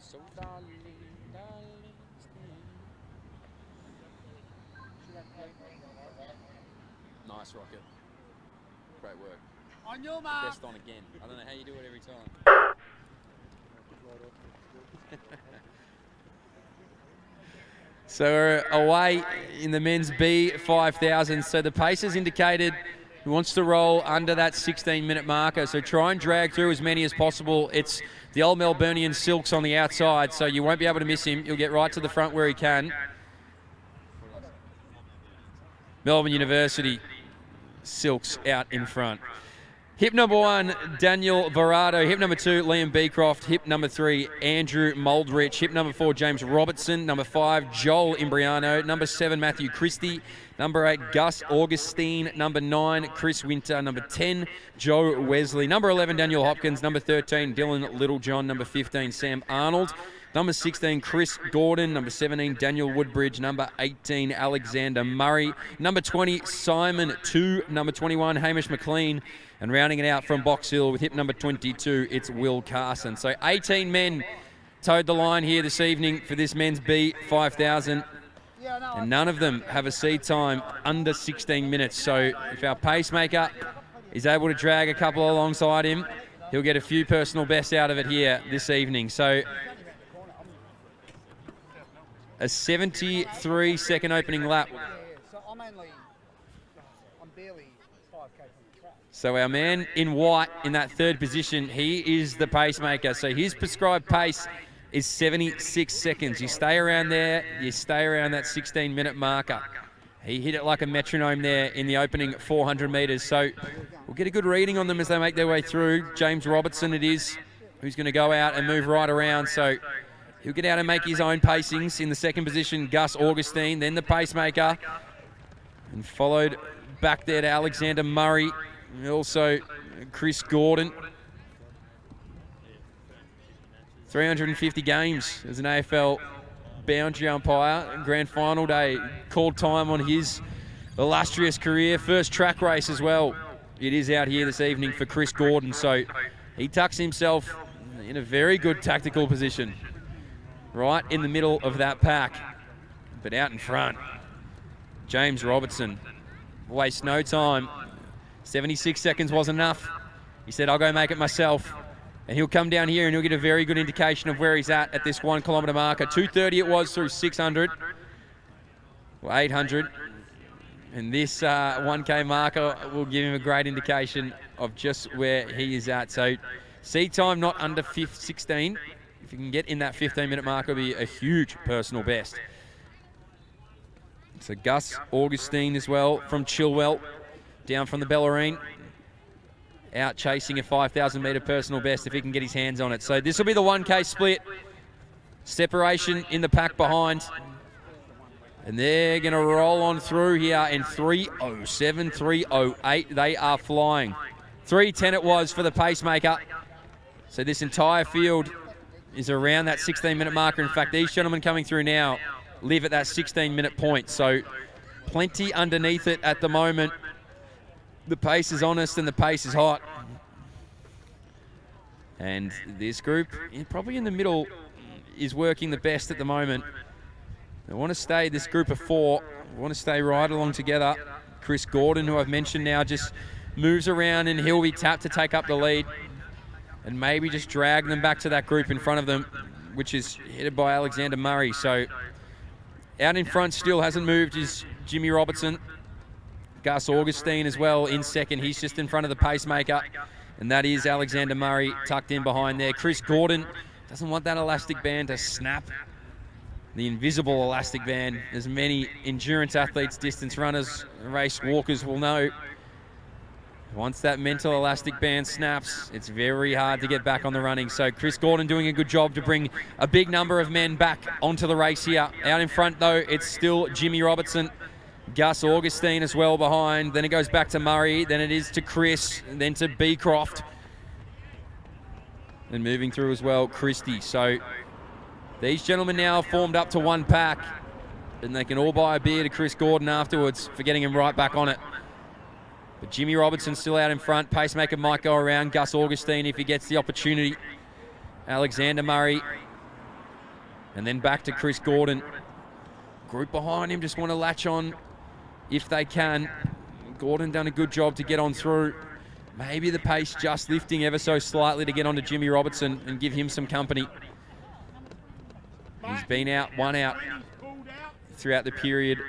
So darling, darling, nice rocket. Great work. On your mark. Best on again. I don't know how you do it every time. So we're away in the men's B 5000. So the pace has indicated he wants to roll under that 16-minute marker. So try and drag through as many as possible. It's the old Melburnian Silks on the outside, so you won't be able to miss him. He'll get right to the front where he can. Melbourne University Silks out in front. Hip number 1, Daniel Verado. Hip number 2, Liam Beecroft. Hip number 3, Andrew Moldrich. Hip number 4, James Robertson. Number 5, Joel Imbriano. Number 7, Matthew Christie. Number 8, Gus Augustine. Number 9, Chris Winter. Number 10, Joe Wesley. Number 11, Daniel Hopkins. Number 13, Dylan Littlejohn. Number 15, Sam Arnold. Number 16, Chris Gordon. Number 17, Daniel Woodbridge. Number 18, Alexander Murray. Number 20, Simon 2. Number 21, Hamish McLean. And rounding it out from Box Hill with hip number 22, it's Will Carson. So 18 men towed the line here this evening for this men's B 5000. And none of them have a seed time under 16 minutes. So if our pacemaker is able to drag a couple alongside him, he'll get a few personal bests out of it here this evening. So a 73-second opening lap. So our man in white in that third position, he is the pacemaker. So his prescribed pace is 76 seconds. You stay around there, you stay around that 16-minute marker. He hit it like a metronome there in the opening 400 metres. So we'll get a good reading on them as they make their way through. James Robertson it is, who's going to go out and move right around. So he'll get out and make his own pacings. In the second position, Gus Augustine, then the pacemaker. And followed back there to Alexander Murray. And also Chris Gordon. 350 games as an AFL boundary umpire. Grand final day, called time on his illustrious career. First track race as well. It is out here this evening for Chris Gordon. So he tucks himself in a very good tactical position. Right in the middle of that pack. But out in front, James Robertson. Waste no time. 76 seconds wasn't enough. He said, I'll go make it myself. And he'll come down here and he'll get a very good indication of where he's at this 1 kilometre marker. 2:30 it was through 600. Well, 800. And this 1K marker will give him a great indication of just where he is at. So seed time not under 16. If you can get in that 15-minute marker, it'll be a huge personal best. So Gus Augustine as well from Chilwell. Down from the Bellarine, out chasing a 5,000-metre personal best if he can get his hands on it. So this will be the 1K split. Separation in the pack behind. And they're going to roll on through here in 3:07, 3:08. They are flying. 3:10 it was for the pacemaker. So this entire field is around that 16-minute marker. In fact, these gentlemen coming through now live at that 16-minute point. So plenty underneath it at the moment. The pace is honest and the pace is hot. And this group, probably in the middle, is working the best at the moment. They want to stay, this group of 4, want to stay right along together. Chris Gordon, who I've mentioned now, just moves around and he'll be tapped to take up the lead. And maybe just drag them back to that group in front of them, which is headed by Alexander Murray. So out in front still hasn't moved is Jimmy Robertson. Gus Augustine as well in second. He's just in front of the pacemaker. And that is Alexander Murray tucked in behind there. Chris Gordon doesn't want that elastic band to snap. The invisible elastic band, as many endurance athletes, distance runners, race walkers will know. Once that mental elastic band snaps, it's very hard to get back on the running. So Chris Gordon doing a good job to bring a big number of men back onto the race here. Out in front though, it's still Jimmy Robertson. Gus Augustine as well behind. Then it goes back to Murray. Then it is to Chris. And then to Beecroft. And moving through as well, Christie. So these gentlemen now formed up to one pack. And they can all buy a beer to Chris Gordon afterwards for getting him right back on it. But Jimmy Robertson still out in front. Pacemaker might go around Gus Augustine if he gets the opportunity. Alexander Murray and then back to Chris Gordon. Group behind him just want to latch on if they can. Gordon done a good job to get on through. Maybe the pace just lifting ever so slightly to get onto Jimmy Robertson and give him some company. He's been out, one out throughout the period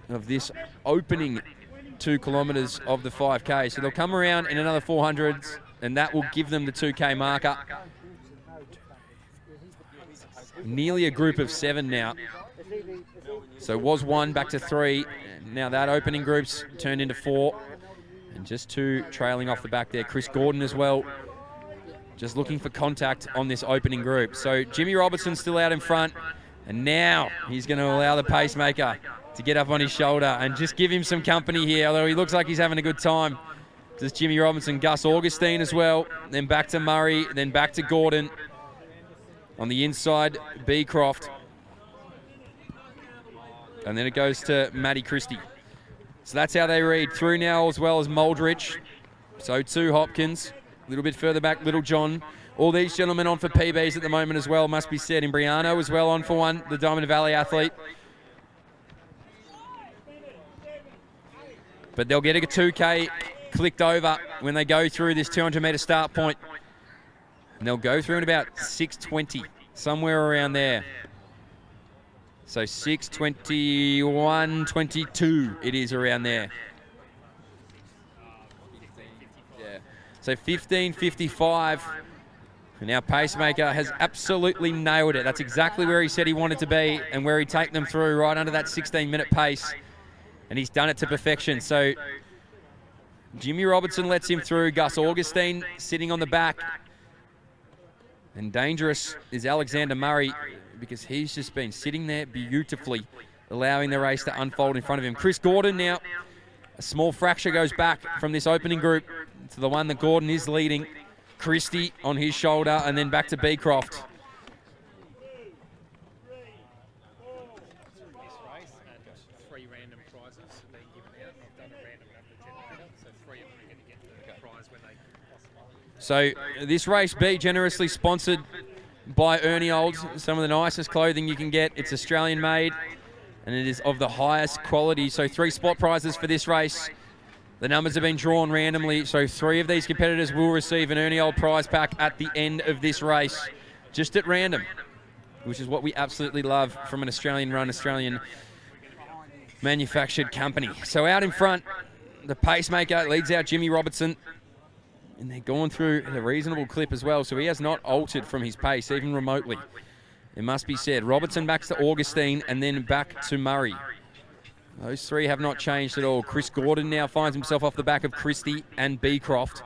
of this opening 2 kilometres of the 5K. So they'll come around in another 400s, and that will give them the 2K marker. Nearly a group of 7 now. So it was 1 back to 3. Now that opening group's turned into 4. And just 2 trailing off the back there. Chris Gordon as well, just looking for contact on this opening group. So Jimmy Robertson's still out in front, and now he's going to allow the pacemaker to get up on his shoulder and just give him some company here, although he looks like he's having a good time. Does Jimmy Robinson, Gus Augustine as well, then back to Murray, then back to Gordon. On the inside, Beecroft. And then it goes to Matty Christie. So that's how they read through now, as well as Muldrich. So too Hopkins. A little bit further back, Little John. All these gentlemen on for PBs at the moment as well, must be said. Imbriano as well on for one, the Diamond Valley athlete. But they'll get a 2K clicked over when they go through this 200-metre start point. And they'll go through in about 6:20, somewhere around there. So 6:21:22 it is around there. Yeah. So 15:55. And now Pacemaker has absolutely nailed it. That's exactly where he said he wanted to be and where he'd take them through, right under that 16-minute pace. And he's done it to perfection. So Jimmy Robertson lets him through. Gus Augustine sitting on the back. And dangerous is Alexander Murray, because he's just been sitting there beautifully, allowing the race to unfold in front of him. Chris Gordon now, a small fracture goes back from this opening group to the one that Gordon is leading. Christie on his shoulder, and then back to Beecroft. So this race B generously sponsored by Ernie Olds, some of the nicest clothing you can get. It's Australian made and it is of the highest quality. So 3 spot prizes for this race. The numbers have been drawn randomly, so 3 of these competitors will receive an Ernie Old prize pack at the end of this race, just at random, which is what we absolutely love from an Australian-run, Australian manufactured company. So out in front, the pacemaker leads out Jimmy Robertson. And they're going through at a reasonable clip as well, so he has not altered from his pace, even remotely. It must be said. Robertson back to Augustine and then back to Murray. Those 3 have not changed at all. Chris Gordon now finds himself off the back of Christie and Beecroft.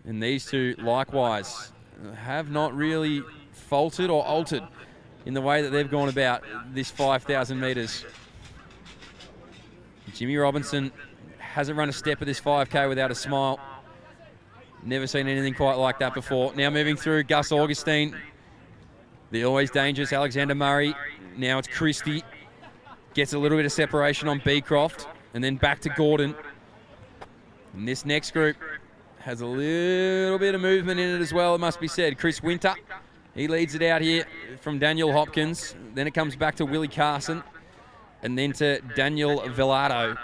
And these 2, likewise, have not really faltered or altered in the way that they've gone about this 5,000 metres. Jimmy Robinson hasn't run a step of this 5K without a smile. Never seen anything quite like that before. Now moving through, Gus Augustine. The always dangerous Alexander Murray. Now it's Christie. Gets a little bit of separation on Beecroft. And then back to Gordon. And this next group has a little bit of movement in it as well, it must be said. Chris Winter, he leads it out here from Daniel Hopkins. Then it comes back to Willie Carson. And then to Daniel Velardo.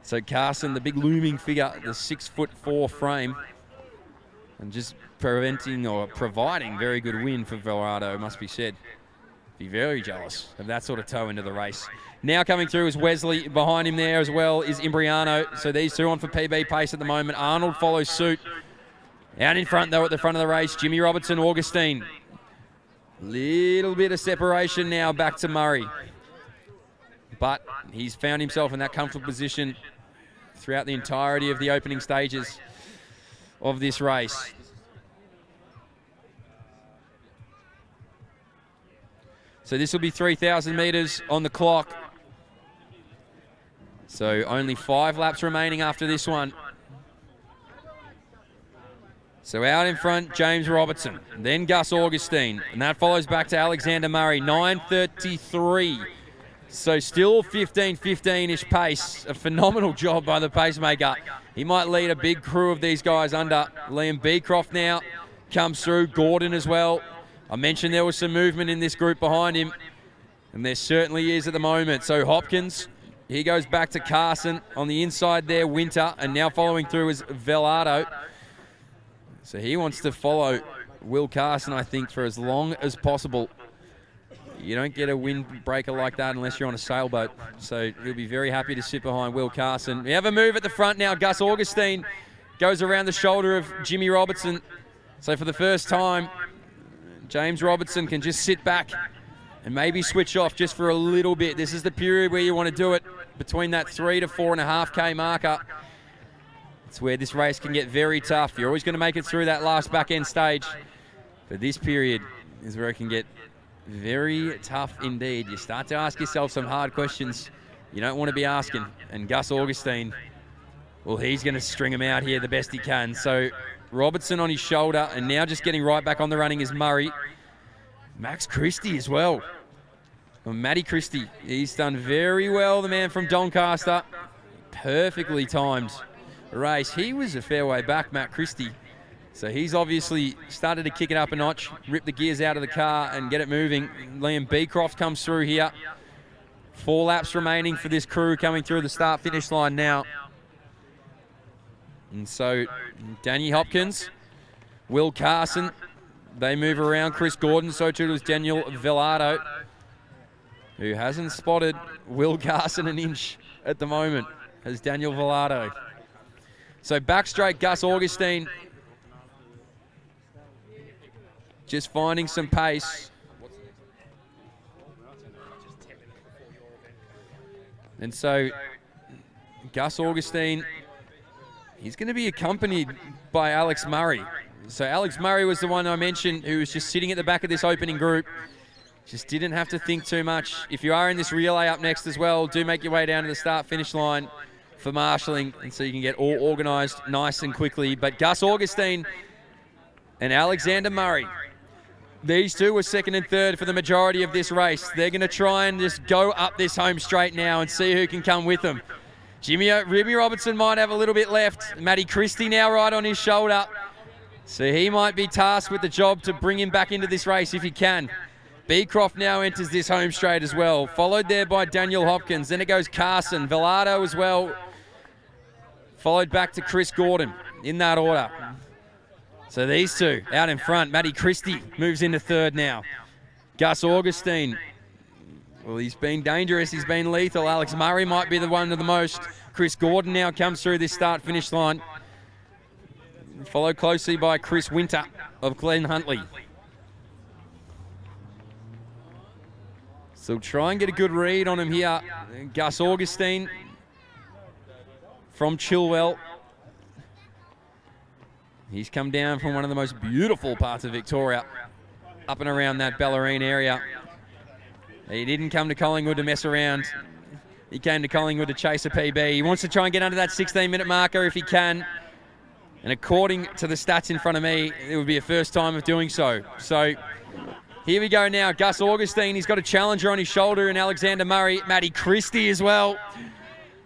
So Carson, the big looming figure, the 6'4" frame, and just preventing or providing very good win for Velardo, must be said. Be very jealous of that sort of toe into the race. Now coming through is Wesley. Behind him there as well is Imbriano. So these 2 on for PB pace at the moment. Arnold follows suit. Out in front though, at the front of the race, Jimmy Robertson, Augustine. Little bit of separation now back to Murray. But he's found himself in that comfortable position throughout the entirety of the opening stages of this race. So this will be 3,000 metres on the clock. So only 5 laps remaining after this one. So out in front, James Robertson, then Gus Augustine, and that follows back to Alexander Murray, 9:33. So still 15-15-ish pace. A phenomenal job by the pacemaker. He might lead a big crew of these guys under. Liam Beecroft now comes through. Gordon as well. I mentioned there was some movement in this group behind him, and there certainly is at the moment. So Hopkins, he goes back to Carson on the inside there, Winter, and now following through is Velardo. So he wants to follow Will Carson, I think, for as long as possible. You don't get a windbreaker like that unless you're on a sailboat. So he'll be very happy to sit behind Will Carson. We have a move at the front now. Gus Augustine goes around the shoulder of Jimmy Robertson. So for the first time, James Robertson can just sit back and maybe switch off just for a little bit. This is the period where you want to do it between that 3 to 4.5K marker. It's where this race can get very tough. You're always going to make it through that last back end stage. But this period is where it can get very tough indeed. You start to ask yourself some hard questions you don't want to be asking. And Gus Augustine, well, he's going to string him out here the best he can. So Robertson on his shoulder, and now just getting right back on the running is Murray. Max Christie as well. Well, Matty Christie, he's done very well, the man from Doncaster. Perfectly timed race. He was a fair way back, Matt Christie. So he's obviously started to kick it up a notch, rip the gears out of the car and get it moving. Liam Beecroft comes through here. 4 laps remaining for this crew coming through the start-finish line now. And so Danny Hopkins, Will Carson, they move around. Chris Gordon, so too does Daniel Velardo, who hasn't spotted Will Carson an inch at the moment, as Daniel Velardo. So back straight, Gus Augustine just finding some pace. And so Gus Augustine, he's going to be accompanied by Alex Murray. So Alex Murray was the one I mentioned who was just sitting at the back of this opening group. Just didn't have to think too much. If you are in this relay up next as well, do make your way down to the start-finish line for marshalling, and so you can get all organised nice and quickly. But Gus Augustine and Alexander Murray, these two were second and third for the majority of this race. They're going to try and just go up this home straight now and see who can come with them. Jimmy Robertson might have a little bit left. Matty Christie now right on his shoulder. So he might be tasked with the job to bring him back into this race if he can. Beecroft now enters this home straight as well, followed there by Daniel Hopkins. Then it goes Carson, Velardo as well, followed back to Chris Gordon in that order. So these two out in front. Matty Christie moves into third now. Gus Augustine, well, he's been dangerous. He's been lethal. Alex Murray might be the one of the most. Chris Gordon now comes through this start-finish line, followed closely by Chris Winter of Glen Huntley. So try and get a good read on him here. Gus Augustine from Chilwell. He's come down from one of the most beautiful parts of Victoria, up and around that Bellarine area. He didn't come to Collingwood to mess around. He came to Collingwood to chase a PB. He wants to try and get under that 16-minute marker if he can. And according to the stats in front of me, it would be a first time of doing so. So here we go now. Gus Augustine, he's got a challenger on his shoulder in Alexander Murray. Matty Christie as well.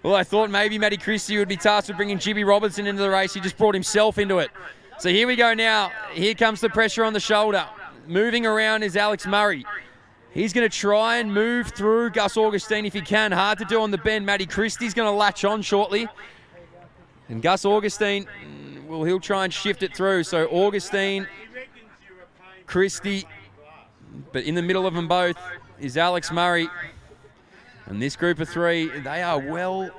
Well, I thought maybe Matty Christie would be tasked with bringing Jimmy Robertson into the race. He just brought himself into it. So here we go now. Here comes the pressure on the shoulder. Moving around is Alex Murray. He's going to try and move through Gus Augustine if he can. Hard to do on the bend. Matty Christie's going to latch on shortly. And Gus Augustine, well, he'll try and shift it through. So Augustine, Christie, but in the middle of them both is Alex Murray. And this group of three, they are well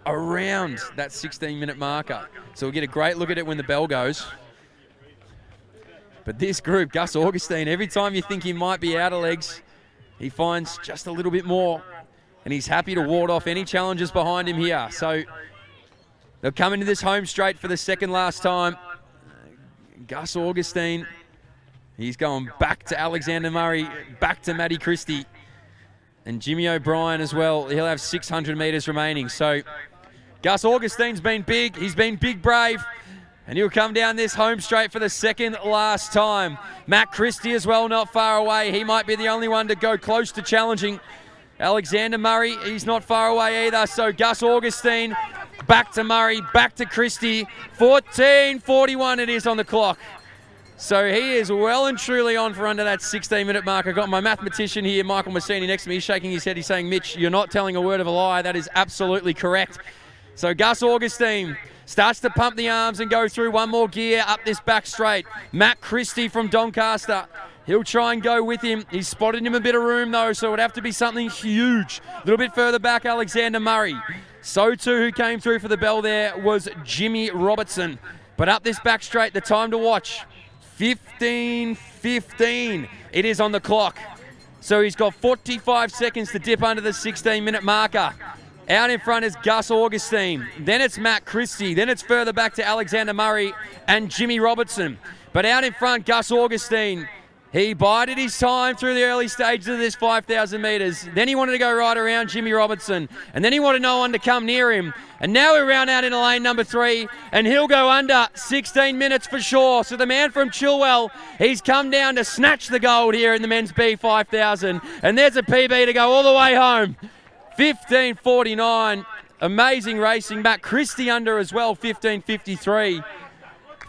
around that 16-minute marker. So we'll get a great look at it when the bell goes. But this group, Gus Augustine, every time you think he might be out of legs, he finds just a little bit more. And he's happy to ward off any challenges behind him here. So they'll come into this home straight for the second last time. Gus Augustine, he's going back to Alexander Murray, back to Matty Christie. And Jimmy O'Brien as well. He'll have 600 metres remaining. So Gus Augustine's been big. He's been big brave. And he'll come down this home straight for the second last time. Matt Christie as well, not far away. He might be the only one to go close to challenging. Alexander Murray, he's not far away either. So Gus Augustine, back to Murray, back to Christie. 14:41 it is on the clock. So he is well and truly on for under that 16-minute mark. I've got my mathematician here, Michael Massini, next to me. He's shaking his head. He's saying, Mitch, you're not telling a word of a lie. That is absolutely correct. So Gus Augustine starts to pump the arms and go through one more gear up this back straight. Matt Christie from Doncaster. He'll try and go with him. He's spotted him a bit of room, though, so it would have to be something huge. A little bit further back, Alexander Murray. So, too, who came through for the bell there was Jimmy Robertson. But up this back straight, the time to watch, 15:15. It is on the clock. So he's got 45 seconds to dip under the 16-minute marker. Out in front is Gus Augustine. Then it's Matt Christie. Then it's further back to Alexander Murray and Jimmy Robertson. But out in front, Gus Augustine. He bided his time through the early stages of this 5,000 metres. Then he wanted to go right around Jimmy Robertson. And then he wanted no one to come near him. And now we're round out into lane number 3. And he'll go under 16 minutes for sure. So the man from Chilwell, he's come down to snatch the gold here in the men's B5000. And there's a PB to go all the way home. 15:49. Amazing racing. Matt Christie under as well, 15:53.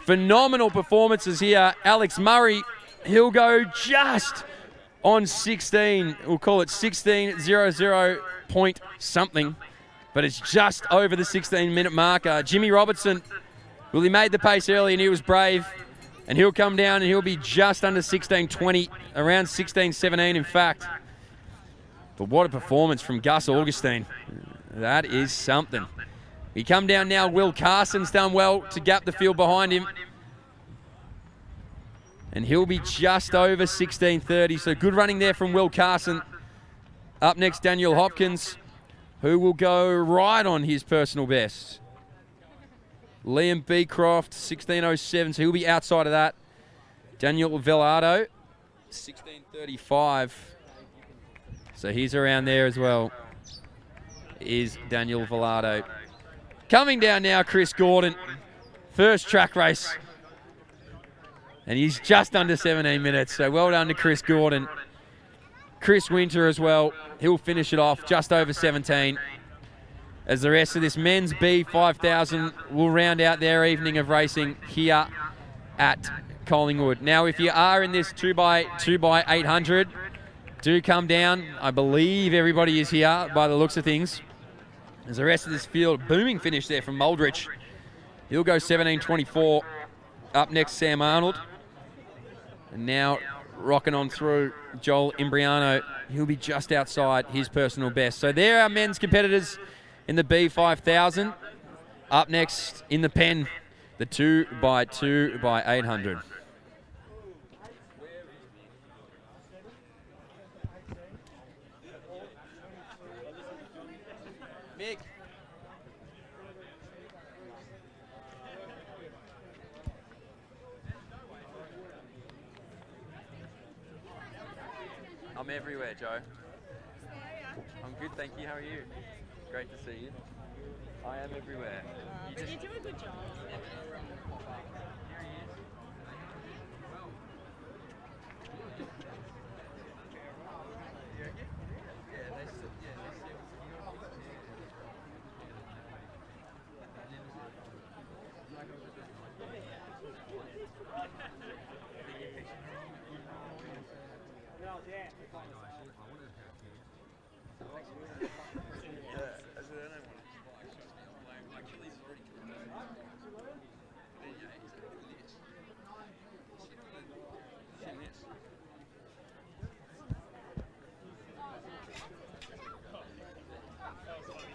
Phenomenal performances here. Alex Murray, he'll go just on 16. We'll call it 16:00 point something, but it's just over the 16-minute marker. Jimmy Robertson, well, he made the pace early and he was brave, and he'll come down and he'll be just under 16:20, around 16:17 in fact. But what a performance from Gus Augustine. That is something. We come down now. Will Carson's done well to gap the field behind him. And he'll be just over 16:30. So good running there from Will Carson. Up next, Daniel Hopkins, who will go right on his personal best. Liam Beecroft, 16:07. So he'll be outside of that. Daniel Velardo, 16:35. So he's around there as well, is Daniel Velardo. Coming down now, Chris Gordon. First track race. And he's just under 17 minutes, so well done to Chris Gordon. Chris Winter as well. He'll finish it off just over 17. As the rest of this men's B5000 will round out their evening of racing here at Collingwood. Now, if you are in this 2x800, do come down. I believe everybody is here by the looks of things. As the rest of this field, booming finish there from Muldrich. He'll go 17:24. Up next, Sam Arnold. And now rocking on through Joel Imbriano. He'll be just outside his personal best. So there are men's competitors in the B5000. Up next in the pen, the 2x800. Mick. I'm everywhere, Joe. I'm good, thank you. How are you? Great to see you. I am everywhere. But you do a good job.